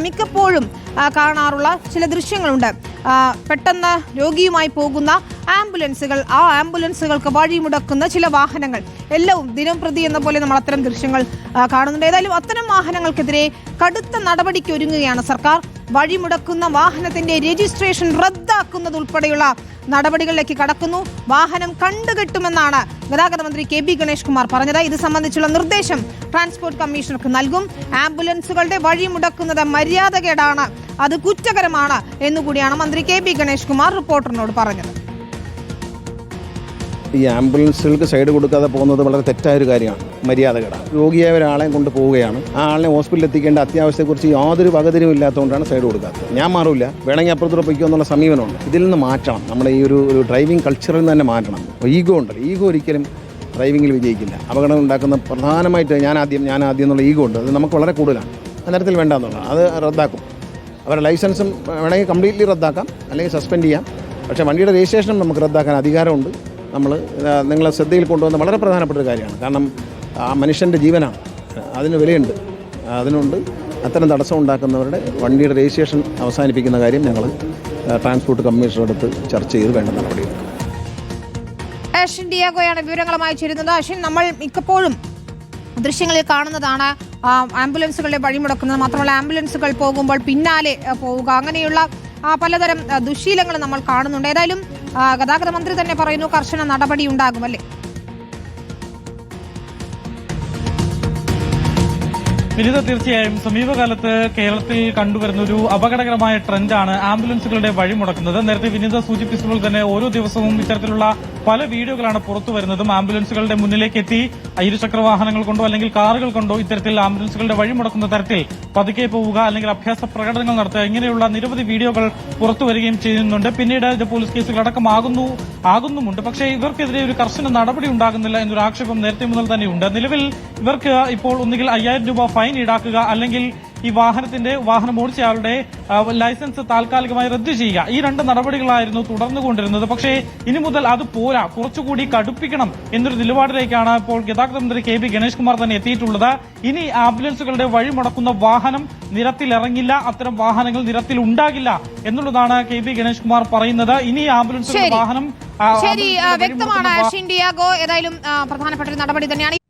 മിക്കപ്പോഴും കാണാറുള്ള ചില ദൃശ്യങ്ങളുണ്ട്. പെട്ടെന്ന് രോഗിയുമായി പോകുന്ന ആംബുലൻസുകൾ, ആ ആംബുലൻസുകൾക്ക് വഴിമുടക്കുന്ന ചില വാഹനങ്ങൾ എല്ലാം ദിനം പ്രതി എന്ന പോലെ നമ്മൾ അത്തരം ദൃശ്യങ്ങൾ കാണുന്നുണ്ട്. ഏതായാലും അത്തരം വാഹനങ്ങൾക്കെതിരെ കടുത്ത നടപടിക്ക് ഒരുങ്ങുകയാണ് സർക്കാർ. വഴിമുടക്കുന്ന വാഹനത്തിന്റെ രജിസ്ട്രേഷൻ റദ്ദാക്കുന്നതുൾപ്പെടെയുള്ള നടപടികളിലേക്ക് കടക്കുന്നു. വാഹനം കണ്ടുകെട്ടുമെന്നാണ് ഗതാഗത മന്ത്രി കെ.ബി. ഗണേഷ് കുമാർ പറഞ്ഞത്. ഇത് സംബന്ധിച്ചുള്ള നിർദ്ദേശം ട്രാൻസ്പോർട്ട് കമ്മീഷണർക്ക് നൽകും. ആംബുലൻസുകളുടെ വഴിമുടക്കുന്നത് മര്യാദകേടാണ്, അത് കുറ്റകരമാണ് എന്നുകൂടിയാണ് മന്ത്രി കെ.ബി. ഗണേഷ് കുമാർ റിപ്പോർട്ടറിനോട് പറഞ്ഞത്. ഈ ആംബുലൻസുകൾക്ക് സൈഡ് കൊടുക്കാതെ പോകുന്നത് വളരെ തെറ്റായൊരു കാര്യമാണ്, മര്യാദകേടാണ്. രോഗിയായ ഒരാളെ കൊണ്ട് പോവുകയാണ്, ആ ആളിനെ ഹോസ്പിറ്റലിൽ എത്തിക്കേണ്ട അത്യാവശ്യത്തെക്കുറിച്ച് യാതൊരു വകതിരിവും ഇല്ലാത്തതുകൊണ്ടാണ് സൈഡ് കൊടുക്കാത്തത്. ഞാൻ മാറില്ല, വേണമെങ്കിൽ അപ്പുറത്തൂടെ പൊയ്ക്കോ എന്നുള്ള സമീപനമുണ്ട്. ഇതിൽ നിന്ന് മാറ്റണം, നമ്മുടെ ഈ ഒരു ഡ്രൈവിംഗ് കൾച്ചറിൽ നിന്ന് തന്നെ മാറ്റണം. ഈഗോ ഉണ്ടല്ലോ, ഈഗോ ഒരിക്കലും ഡ്രൈവിങ്ങിൽ വിജയിക്കില്ല. അപകടം ഉണ്ടാക്കുന്ന പ്രധാനമായിട്ട് ഞാൻ ആദ്യം എന്നുള്ള ഈഗോ ഉണ്ട്, അത് നമുക്ക് വളരെ കൂടുതലാണ്. അന്നേരത്തിൽ വേണ്ടാന്നുള്ളതാണ്, അത് റദ്ദാക്കും. അവരുടെ ലൈസൻസും വേണമെങ്കിൽ കംപ്ലീറ്റ്ലി റദ്ദാക്കാം, അല്ലെങ്കിൽ സസ്പെൻഡ് ചെയ്യാം. പക്ഷേ വണ്ടിയുടെ രജിസ്ട്രേഷനും നമുക്ക് റദ്ദാക്കാൻ അധികാരമുണ്ട്. നമ്മൾ നിങ്ങളെ ശ്രദ്ധയിൽ കൊണ്ടുവന്ന വളരെ പ്രധാനപ്പെട്ട ഒരു കാര്യമാണ്. കാരണം ആ മനുഷ്യൻ്റെ ജീവനാണ്, അതിന് വിലയുണ്ട്. അതിനുണ്ട് അത്തരം തടസ്സം ഉണ്ടാക്കുന്നവരുടെ വണ്ടിയുടെ രജിസ്ട്രേഷൻ അവസാനിപ്പിക്കുന്ന കാര്യം ഞങ്ങൾ ട്രാൻസ്പോർട്ട് കമ്മീഷണറുടെ അടുത്ത് ചർച്ച ചെയ്ത് വേണ്ട നടപടിയെടുക്കും. അശ്വിൻ ഡിയാഗോയാണ് വിവരങ്ങളുമായി ചേരുന്നത്. അശ്വിൻ, നമ്മൾ മിക്കപ്പോഴും ദൃശ്യങ്ങളിൽ കാണുന്നതാണ് ആംബുലൻസുകളുടെ വഴിമുടക്കുന്നത്. മാത്രമല്ല, ആംബുലൻസുകൾ പോകുമ്പോൾ പിന്നാലെ പോവുക, അങ്ങനെയുള്ള പലതരം ദുശ്ശീലങ്ങൾ നമ്മൾ കാണുന്നുണ്ട്. ഏതായാലും ഗതാഗത മന്ത്രി തന്നെ പറയുന്നു കർശന നടപടി ഉണ്ടാകുമല്ലേ? വിനിത, തീർച്ചയായും സമീപകാലത്ത് കേരളത്തിൽ കണ്ടുവരുന്ന ഒരു അപകടകരമായ ട്രെൻഡാണ് ആംബുലൻസുകളുടെ വഴിമുടക്കുന്നത്. നേരത്തെ വിനിത സൂചിപ്പിച്ചപ്പോൾ തന്നെ ഓരോ ദിവസവും ഇത്തരത്തിലുള്ള പല വീഡിയോകളാണ് പുറത്തു വരുന്നതും. ആംബുലൻസുകളുടെ മുന്നിലേക്ക് എത്തി ഇരുചക്ര വാഹനങ്ങൾ കൊണ്ടോ അല്ലെങ്കിൽ കാറുകൾ കൊണ്ടോ ഇത്തരത്തിൽ ആംബുലൻസുകളുടെ വഴിമുടക്കുന്ന തരത്തിൽ പതുക്കെ പോവുക, അല്ലെങ്കിൽ അഭ്യാസ പ്രകടനങ്ങൾ നടത്തുക, ഇങ്ങനെയുള്ള നിരവധി വീഡിയോകൾ പുറത്തു വരികയും ചെയ്യുന്നുണ്ട്. പിന്നീട് ഇത് പോലീസ് കേസുകൾ ആകുന്നുമുണ്ട്. പക്ഷേ ഇവർക്കെതിരെ ഒരു കർശന നടപടി ഉണ്ടാകുന്നില്ല എന്നൊരു ആക്ഷേപം നേരത്തെ മുതൽ തന്നെയുണ്ട്. നിലവിൽ ഇവർക്ക് ഇപ്പോൾ ഒന്നുകിൽ 5000 രൂപ ഫൈൻ ഈടാക്കുക, അല്ലെങ്കിൽ ഈ വാഹനം ഓടിച്ചയാളുടെ ലൈസൻസ് താൽക്കാലികമായി റദ്ദു ചെയ്യുക, ഈ രണ്ട് നടപടികളായിരുന്നു തുടർന്നുകൊണ്ടിരുന്നത്. പക്ഷേ ഇനി മുതൽ അത് പോരാ, കുറച്ചുകൂടി കടുപ്പിക്കണം എന്നൊരു നിലപാടിലേക്കാണ് ഇപ്പോൾ ഗതാഗത മന്ത്രി കെ.ബി. ഗണേഷ് കുമാർ തന്നെ എത്തിയിട്ടുള്ളത്. ഇനി ആംബുലൻസുകളുടെ വഴിമുടക്കുന്ന വാഹനം നിരത്തിലിറങ്ങില്ല, അത്തരം വാഹനങ്ങൾ നിരത്തിൽ ഉണ്ടാകില്ല എന്നുള്ളതാണ് കെ.ബി. ഗണേഷ് കുമാർ പറയുന്നത്. ഇനി ആംബുലൻസുകളുടെ വാഹനം ശരി, വ്യക്തമാണ് അശ്വിൻ ഡിയാഗോ. ഏതായാലും പ്രധാനപ്പെട്ട ഒരു നടപടി തന്നെയാണ്.